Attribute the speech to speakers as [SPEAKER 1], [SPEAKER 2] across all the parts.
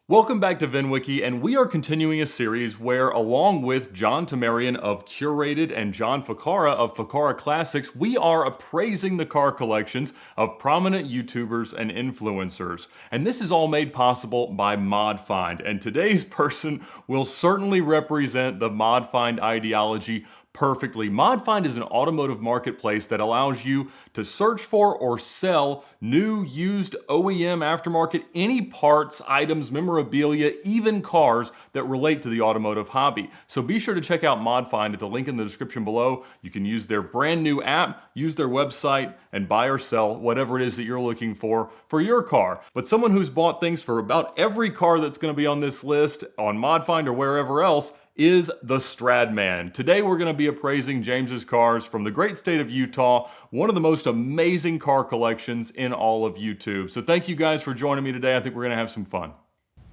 [SPEAKER 1] Welcome back to VINwiki, and we are continuing a series where, along with John Tamarian of Curated and John Ficara of Ficara Classics, we are appraising the car collections of prominent YouTubers and influencers. And this is all made possible by ModFind, and today's person will certainly represent the ModFind ideology perfectly. ModFind is an automotive marketplace that allows you to search for or sell new, used, OEM, aftermarket, any parts, items, memorabilia, even cars that relate to the automotive hobby. So be sure to check out ModFind at the link in the description below. You can use their brand new app, use their website, and buy or sell whatever it is that you're looking for your car. But someone who's bought things for about every car that's going to be on this list on ModFind or wherever else is the Stradman. Today we're going to be appraising James's cars from the great state of Utah, one of the most amazing car collections in all of YouTube. So thank you guys for joining me today. I think we're going to have some fun.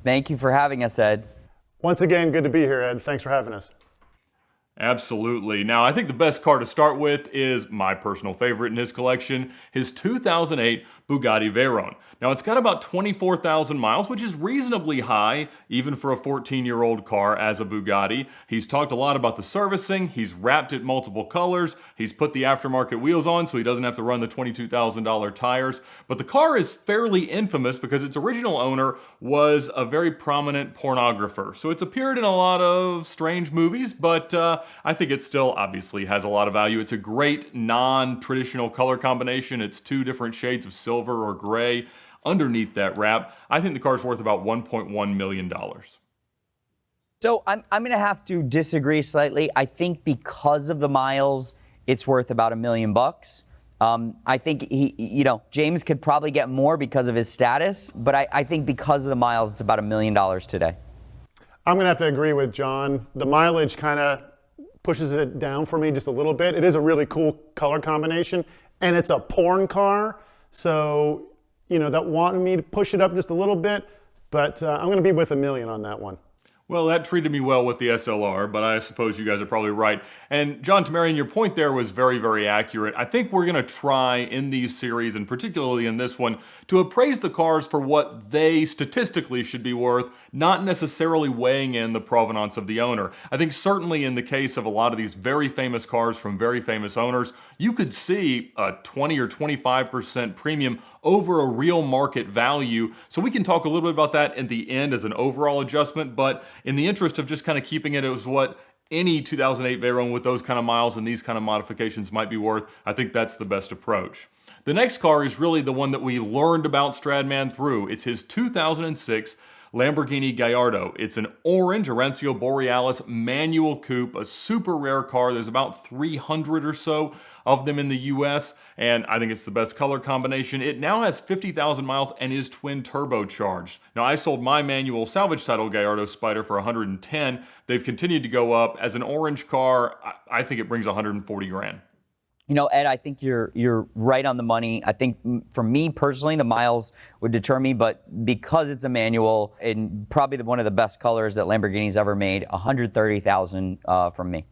[SPEAKER 2] Thank you for having us, Ed.
[SPEAKER 3] Once again, good to be here, Ed. Thanks for having us.
[SPEAKER 1] Absolutely. Now, I think the best car to start with is my personal favorite in his collection, his 2008 Bugatti Veyron. Now, it's got about 24,000 miles, which is reasonably high, even for a 14-year-old car as a Bugatti. He's talked a lot about the servicing. He's wrapped it multiple colors. He's put the aftermarket wheels on so he doesn't have to run the $22,000 tires. But the car is fairly infamous because its original owner was a very prominent pornographer. So it's appeared in a lot of strange movies, but I think it still obviously has a lot of value. It's a great non-traditional color combination. It's two different shades of silver or gray underneath that wrap. I think the car's worth about $1.1 million.
[SPEAKER 2] So I'm going to have to disagree slightly. I think because of the miles, it's worth about $1 million. I think James could probably get more because of his status, but I think because of the miles, it's about $1 million today.
[SPEAKER 3] I'm going to have to agree with John. The mileage kind of pushes it down for me just a little bit. It is a really cool color combination, and it's a porn car, so that wanted me to push it up just a little bit, but I'm going to be with $1 million on that one.
[SPEAKER 1] Well, that treated me well with the SLR, but I suppose you guys are probably right. And John Tamarian, your point there was very, very accurate. I think we're going to try in these series, and particularly in this one, to appraise the cars for what they statistically should be worth, not necessarily weighing in the provenance of the owner. I think certainly in the case of a lot of these very famous cars from very famous owners, you could see a 20 or 25% premium over a real market value. So we can talk a little bit about that at the end as an overall adjustment, but in the interest of just kind of keeping it as what any 2008 Veyron with those kind of miles and these kind of modifications might be worth, I think that's the best approach. The next car is really the one that we learned about Stradman through. It's his 2006 Lamborghini Gallardo. It's an orange Orancio Borealis manual coupe, a super rare car. There's about 300 or so of them in the US, and I think it's the best color combination. It now has 50,000 miles and is twin turbocharged. Now, I sold my manual salvage title Gallardo Spider for 110. They've continued to go up. As an orange car, I think it brings 140 grand.
[SPEAKER 2] Ed, I think you're right on the money. I think for me personally, the miles would deter me, but because it's a manual and probably one of the best colors that Lamborghini's ever made, 130,000 from me.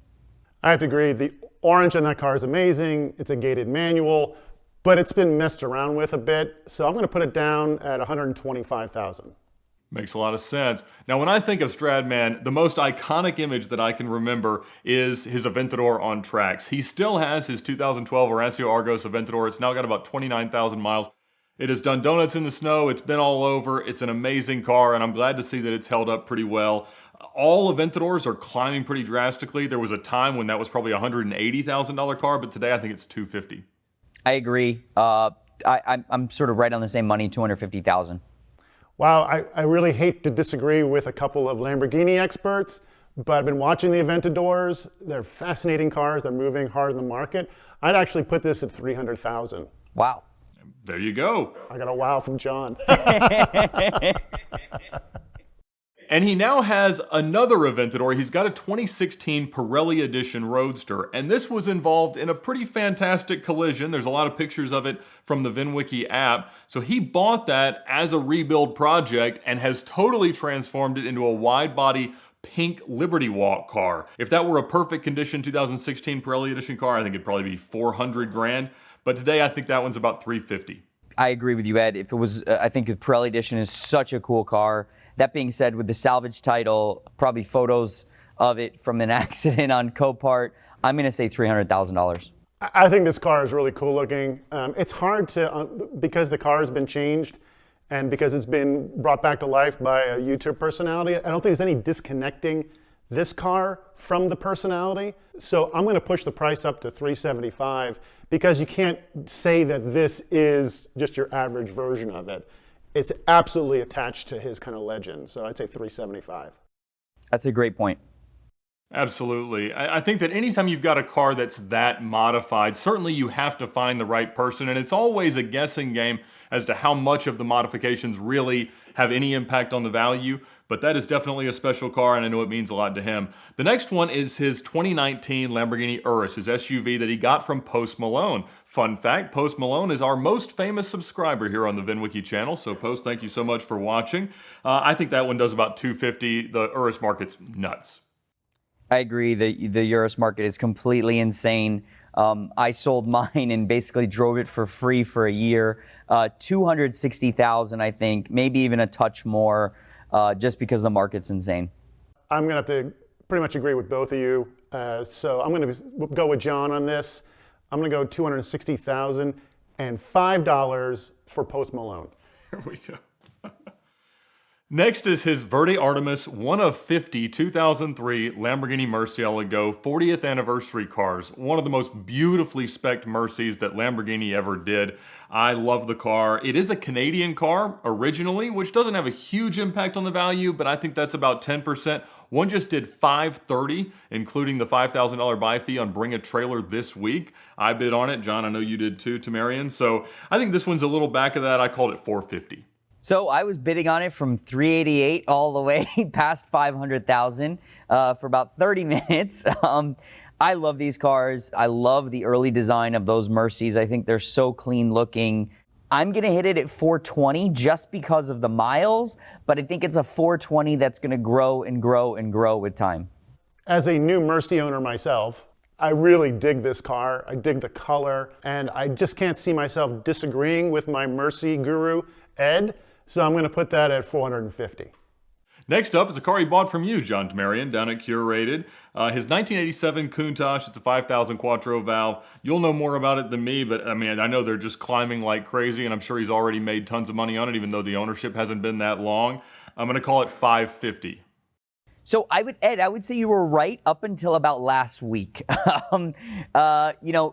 [SPEAKER 3] I have to agree. The orange in that car is amazing. It's a gated manual, but it's been messed around with a bit, so I'm going to put it down at 125,000.
[SPEAKER 1] Makes a lot of sense. Now, when I think of Stradman, the most iconic image that I can remember is his Aventador on tracks. He still has his 2012 Orancio Argos Aventador. It's now got about 29,000 miles. It has done donuts in the snow. It's been all over. It's an amazing car, and I'm glad to see that it's held up pretty well. All Aventadors are climbing pretty drastically. There was a time when that was probably a $180,000 car, but today I think it's $250,000.
[SPEAKER 2] I agree. I'm sort of right on the same money, 250,000.
[SPEAKER 3] Wow, I really hate to disagree with a couple of Lamborghini experts, but I've been watching the Aventadors. They're fascinating cars. They're moving hard in the market. I'd actually put this at 300,000.
[SPEAKER 2] Wow.
[SPEAKER 1] There you go.
[SPEAKER 3] I got a wow from John.
[SPEAKER 1] And he now has another Aventador. He's got a 2016 Pirelli Edition Roadster, and this was involved in a pretty fantastic collision. There's a lot of pictures of it from the VINwiki app. So he bought that as a rebuild project and has totally transformed it into a wide-body pink Liberty Walk car. If that were a perfect condition 2016 Pirelli Edition car, I think it'd probably be 400 grand. But today I think that one's about 350.
[SPEAKER 2] I agree with you, Ed. If it was, I think the Pirelli Edition is such a cool car That being said, with the salvage title, probably photos of it from an accident on Copart, I'm going to say $300,000.
[SPEAKER 3] I think this car is really cool looking. It's hard to, because the car has been changed and because it's been brought back to life by a YouTube personality, I don't think there's any disconnecting this car from the personality. So I'm going to push the price up to $375 because you can't say that this is just your average version of it. It's absolutely attached to his kind of legend. So I'd say $375.
[SPEAKER 2] That's a great point.
[SPEAKER 1] Absolutely. I think that anytime you've got a car that's that modified, certainly you have to find the right person, and it's always a guessing game as to how much of the modifications really have any impact on the value, but that is definitely a special car, and I know it means a lot to him. The next one is his 2019 Lamborghini Urus, his SUV that he got from Post Malone. Fun fact, Post Malone is our most famous subscriber here on the VINwiki channel, so Post, thank you so much for watching. I think that one does about $250. The Urus market's nuts.
[SPEAKER 2] I agree. The Urus market is completely insane. I sold mine and basically drove it for free for a year. $260,000, I think, maybe even a touch more, just because the market's insane.
[SPEAKER 3] I'm going to have to pretty much agree with both of you. So I'm going to go with John on this. I'm going to go $260,000 and $5 for Post Malone.
[SPEAKER 1] Here we go. Next is his Verde Artemis 1 of 50 2003 Lamborghini Murcielago 40th anniversary cars. One of the most beautifully spec'd Mercies that Lamborghini ever did. I love the car. It is a Canadian car originally, which doesn't have a huge impact on the value, but I think that's about 10%. One just did $530, including the $5,000 buy fee on Bring a Trailer this week. I bid on it. John, I know you did too, Tamarian. So I think this one's a little back of that. I called it $450.
[SPEAKER 2] So I was bidding on it from $388 all the way past $500,000 for about 30 minutes. I love these cars. I love the early design of those Mercies. I think they're so clean looking. I'm going to hit it at $420 just because of the miles, but I think it's a $420 that's going to grow and grow and grow with time.
[SPEAKER 3] As a new Mercy owner myself, I really dig this car. I dig the color, and I just can't see myself disagreeing with my Mercy guru, Ed. So I'm going to put that at $450.
[SPEAKER 1] Next up is a car he bought from you, John Tamarian, down at Curated. His 1987 Countach, it's a 5,000 Quattro valve. You'll know more about it than me, but I mean, I know they're just climbing like crazy, and I'm sure he's already made tons of money on it, even though the ownership hasn't been that long. I'm going to call it $550.
[SPEAKER 2] So Ed, I would say you were right up until about last week.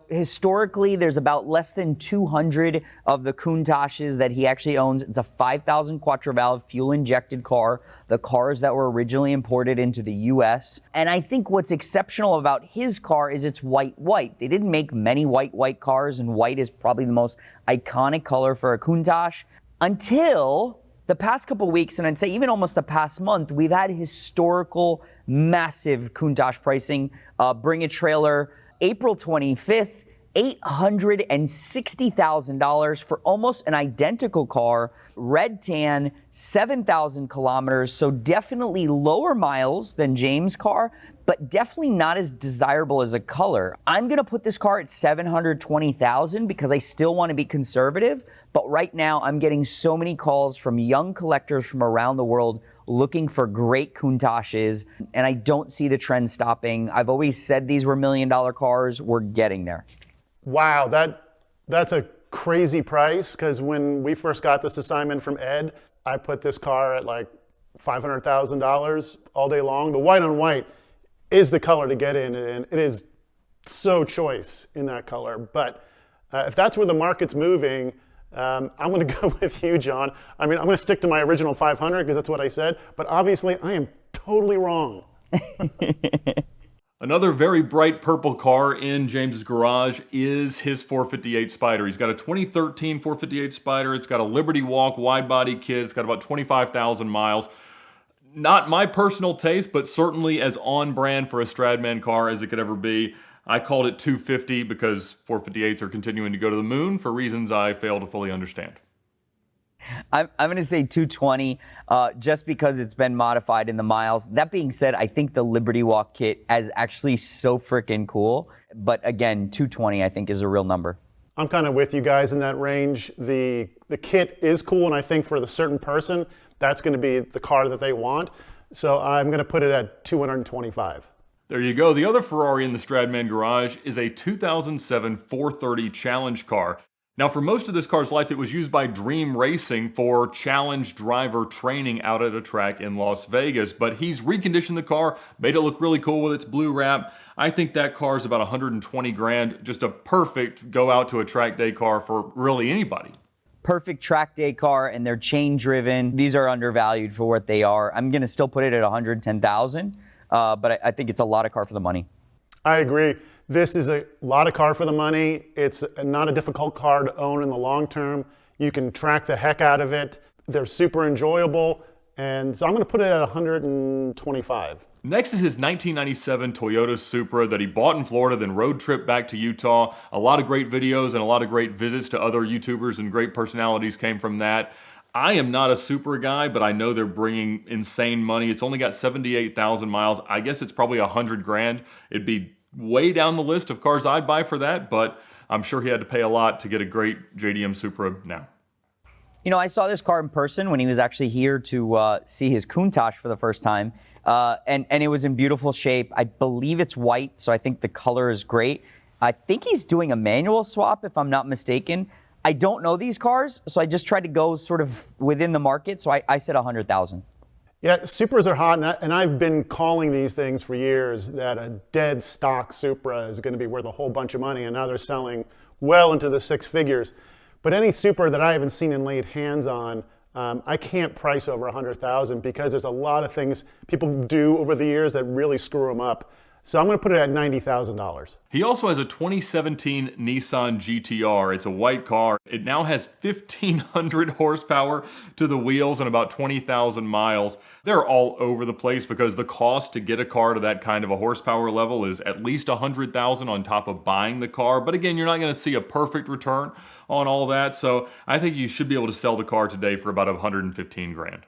[SPEAKER 2] Historically, there's about less than 200 of the Countaches that he actually owns. It's a 5,000 Quattro valve fuel injected car, the cars that were originally imported into the US. And I think what's exceptional about his car is it's white. They didn't make many white cars, and white is probably the most iconic color for a Countach until the past couple weeks, and I'd say even almost the past month, we've had historical, massive Countach pricing. Bring a Trailer, April 25th, $860,000 for almost an identical car, red tan, 7,000 kilometers, so definitely lower miles than James' car, but definitely not as desirable as a color. I'm gonna put this car at $720,000 because I still want to be conservative, but right now I'm getting so many calls from young collectors from around the world looking for great Countaches, and I don't see the trend stopping. I've always said these were $1 million cars. We're getting there.
[SPEAKER 3] Wow, that's a crazy price, because when we first got this assignment from Ed, I put this car at like $500,000 all day long. The white on white is the color to get in, and it is so choice in that color. But if that's where the market's moving, I'm going to go with you, John. I mean, I'm going to stick to my original 500 because that's what I said, but obviously I am totally wrong.
[SPEAKER 1] Another very bright purple car in James's garage is his 458 Spider. He's got a 2013 458 Spider. It's got a Liberty Walk wide body kit. It's got about 25,000 miles. Not my personal taste, but certainly as on brand for a Stradman car as it could ever be. I called it $250 because 458s are continuing to go to the moon for reasons I fail to fully understand.
[SPEAKER 2] I'm going to say $220 just because it's been modified in the miles. That being said, I think the Liberty Walk kit is actually so freaking cool. But again, $220 I think is a real number.
[SPEAKER 3] I'm kind of with you guys in that range. The kit is cool, and I think for the certain person, that's going to be the car that they want. So I'm going to put it at 225.
[SPEAKER 1] There you go. The other Ferrari in the Stradman garage is a 2007 430 Challenge car. Now, for most of this car's life, it was used by Dream Racing for challenge driver training out at a track in Las Vegas, but he's reconditioned the car, made it look really cool with its blue wrap. I think that car is about 120 grand, just a perfect go out to a track day car for really anybody.
[SPEAKER 2] Perfect track day car, and they're chain driven. These are undervalued for what they are. I'm going to still put it at 110,000, but I think it's a lot of car for the money.
[SPEAKER 3] I agree. This is a lot of car for the money. It's not a difficult car to own in the long term. You can track the heck out of it. They're super enjoyable. And so I'm going to put it at 125.
[SPEAKER 1] Next is his 1997 Toyota Supra that he bought in Florida, then road trip back to Utah. A lot of great videos and a lot of great visits to other YouTubers and great personalities came from that. I am not a Supra guy, but I know they're bringing insane money. It's only got 78,000 miles. I guess it's probably 100 grand. It'd be way down the list of cars I'd buy for that, but I'm sure he had to pay a lot to get a great JDM Supra now.
[SPEAKER 2] You know, I saw this car in person when he was actually here to see his Countach for the first time, and it was in beautiful shape. I believe it's white, so I think the color is great. I think he's doing a manual swap, if I'm not mistaken. I don't know these cars, so I just tried to go sort of within the market, so I said 100,000.
[SPEAKER 3] Yeah, Supras are hot, and I've been calling these things for years that a dead stock Supra is going to be worth a whole bunch of money, and now they're selling well into the six figures. But any Supra that I haven't seen and laid hands on, I can't price over 100,000 because there's a lot of things people do over the years that really screw them up. So I'm going to put it at $90,000.
[SPEAKER 1] He also has a 2017 Nissan GTR. It's a white car. It now has 1,500 horsepower to the wheels and about 20,000 miles. They're all over the place because the cost to get a car to that kind of a horsepower level is at least 100,000 on top of buying the car. But again, you're not going to see a perfect return on all that. So I think you should be able to sell the car today for about 115 grand.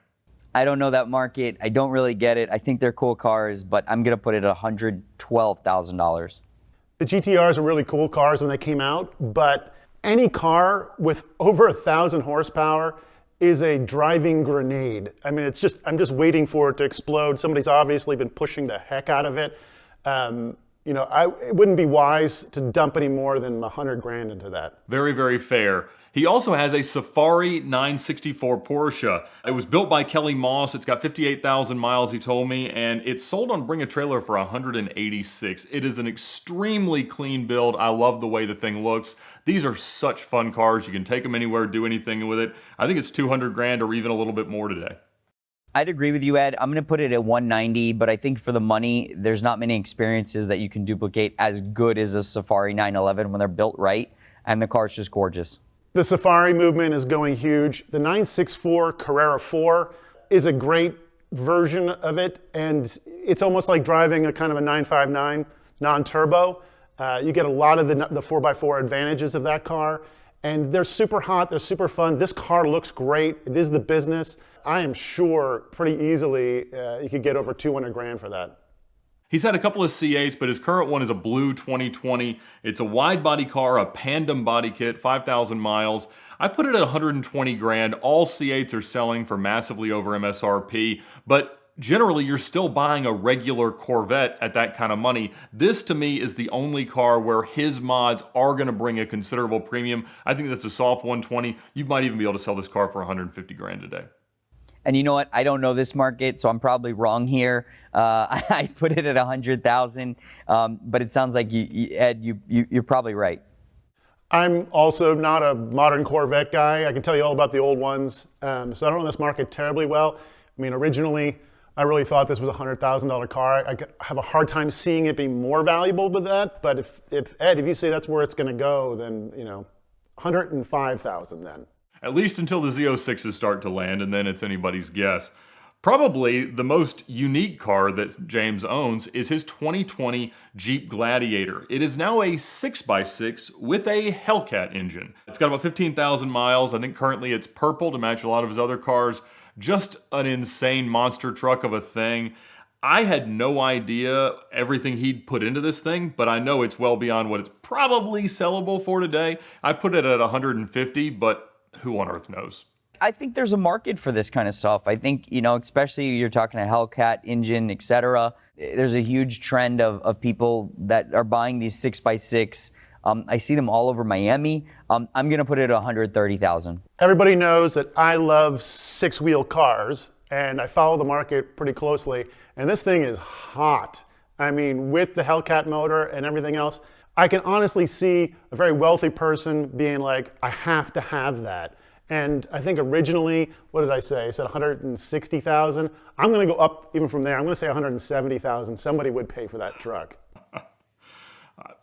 [SPEAKER 2] I don't know that market. I don't really get it. I think they're cool cars, but I'm going to put it at $112,000.
[SPEAKER 3] The GTRs are really cool cars when they came out, but any car with over 1,000 horsepower is a driving grenade. I mean, I'm just waiting for it to explode. Somebody's obviously been pushing the heck out of it. You know, it wouldn't be wise to dump any more than 100 grand into that.
[SPEAKER 1] Very, very fair. He also has a Safari 964 Porsche. It was built by Kelly Moss. It's got 58,000 miles, he told me, and it's sold on Bring a Trailer for 186. It is an extremely clean build. I love the way the thing looks. These are such fun cars. You can take them anywhere, do anything with it. I think it's 200 grand or even a little bit more today.
[SPEAKER 2] I'd agree with you, Ed. I'm going to put it at 190, but I think for the money, there's not many experiences that you can duplicate as good as a Safari 911 when they're built right, and the car's just gorgeous.
[SPEAKER 3] The Safari movement is going huge. The 964 Carrera 4 is a great version of it, and it's almost like driving a kind of a 959 non-turbo. You get a lot of the 4x4 advantages of that car, and they're super hot, they're super fun. This car looks great. It is the business. I am sure pretty easily you could get over 200 grand for that.
[SPEAKER 1] He's had a couple of C8s, but his current one is a blue 2020. It's a wide body car, a Pandem body kit, 5,000 miles. I put it at 120 grand. All C8s are selling for massively over MSRP, but generally you're still buying a regular Corvette at that kind of money. This to me is the only car where his mods are gonna bring a considerable premium. I think that's a soft 120. You might even be able to sell this car for 150 grand today.
[SPEAKER 2] And you know what? I don't know this market, so I'm probably wrong here. I put it at 100,000, but it sounds like Ed, you're probably right.
[SPEAKER 3] I'm also not a modern Corvette guy. I can tell you all about the old ones, so I don't know this market terribly well. I mean, originally, I really thought this was a $100,000 car. I have a hard time seeing it being more valuable with that. But if Ed, if you say that's where it's going to go, then 105,000 then.
[SPEAKER 1] At least until the Z06s start to land, and then it's anybody's guess. Probably the most unique car that James owns is his 2020 Jeep Gladiator. It is now a 6x6 with a Hellcat engine. It's got about 15,000 miles. I think currently it's purple to match a lot of his other cars. Just an insane monster truck of a thing. I had no idea everything he'd put into this thing, but I know it's well beyond what it's probably sellable for today. I put it at 150, but who on earth knows?
[SPEAKER 2] I think there's a market for this kind of stuff. I think, especially you're talking a Hellcat engine, etc. There's a huge trend of people that are buying these 6x6. I see them all over Miami. I'm going to put it at 130,000.
[SPEAKER 3] Everybody knows that I love six-wheel cars, and I follow the market pretty closely. And this thing is hot. I mean, with the Hellcat motor and everything else, I can honestly see a very wealthy person being like, I have to have that. And I think originally, what did I say? I said 160,000. I'm going to go up even from there. I'm going to say 170,000. Somebody would pay for that truck.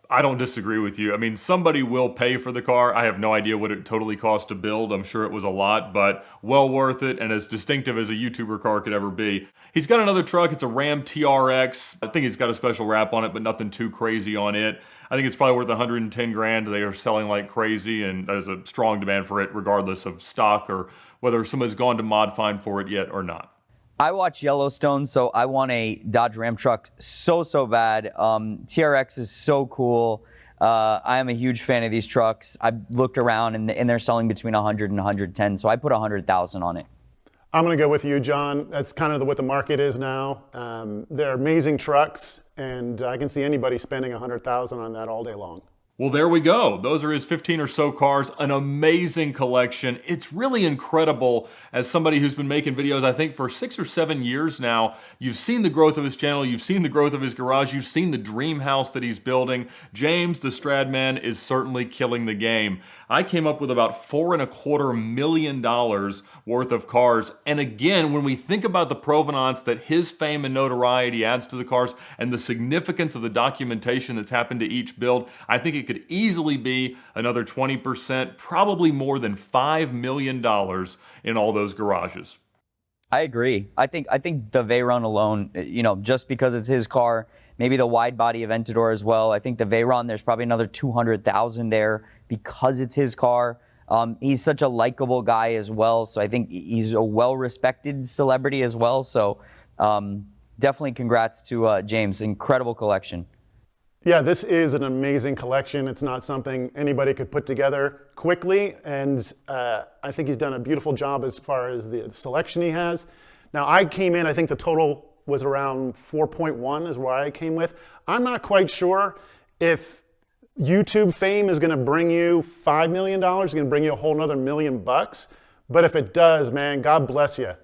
[SPEAKER 1] I don't disagree with you. I mean, somebody will pay for the car. I have no idea what it totally cost to build. I'm sure it was a lot, but well worth it and as distinctive as a YouTuber car could ever be. He's got another truck. It's a Ram TRX. I think he's got a special wrap on it, but nothing too crazy on it. I think it's probably worth 110 grand. They are selling like crazy, and there's a strong demand for it regardless of stock or whether somebody's gone to mod find for it yet or not.
[SPEAKER 2] I watch Yellowstone, so I want a Dodge Ram truck so bad. TRX is so cool. I am a huge fan of these trucks. I've looked around, and they're selling between 100 and 110, so I put 100,000 on it.
[SPEAKER 3] I'm going to go with you, John. That's kind of what the market is now. They're amazing trucks, and I can see anybody spending 100,000 on that all day long.
[SPEAKER 1] Well, there we go. Those are his 15 or so cars, an amazing collection. It's really incredible as somebody who's been making videos, I think, for 6 or 7 years now. You've seen the growth of his channel. You've seen the growth of his garage. You've seen the dream house that he's building. James, the Stradman, is certainly killing the game. I came up with about $4.25 million worth of cars. And again, when we think about the provenance that his fame and notoriety adds to the cars and the significance of the documentation that's happened to each build, I think it could easily be another 20%, probably more than $5 million in all those garages.
[SPEAKER 2] I agree. I think the Veyron alone, just because it's his car, maybe the wide body Aventador as well. I think the Veyron, there's probably another 200,000 there because it's his car. He's such a likable guy as well, so I think he's a well-respected celebrity as well. So definitely congrats to James. Incredible collection.
[SPEAKER 3] Yeah, this is an amazing collection. It's not something anybody could put together quickly, and I think he's done a beautiful job as far as the selection he has. Now, I came in, I think the total was around 4.1 is where I came with. I'm not quite sure if YouTube fame is gonna bring you $5 million, it's gonna bring you a whole nother $1 million bucks, but if it does, man, God bless you.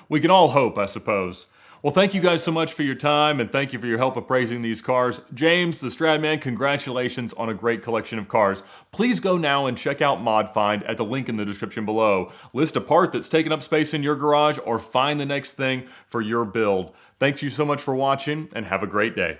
[SPEAKER 1] We can all hope, I suppose. Well, thank you guys so much for your time, and thank you for your help appraising these cars. James, the Stradman, congratulations on a great collection of cars. Please go now and check out ModFind at the link in the description below. List a part that's taken up space in your garage or find the next thing for your build. Thanks you so much for watching, and have a great day.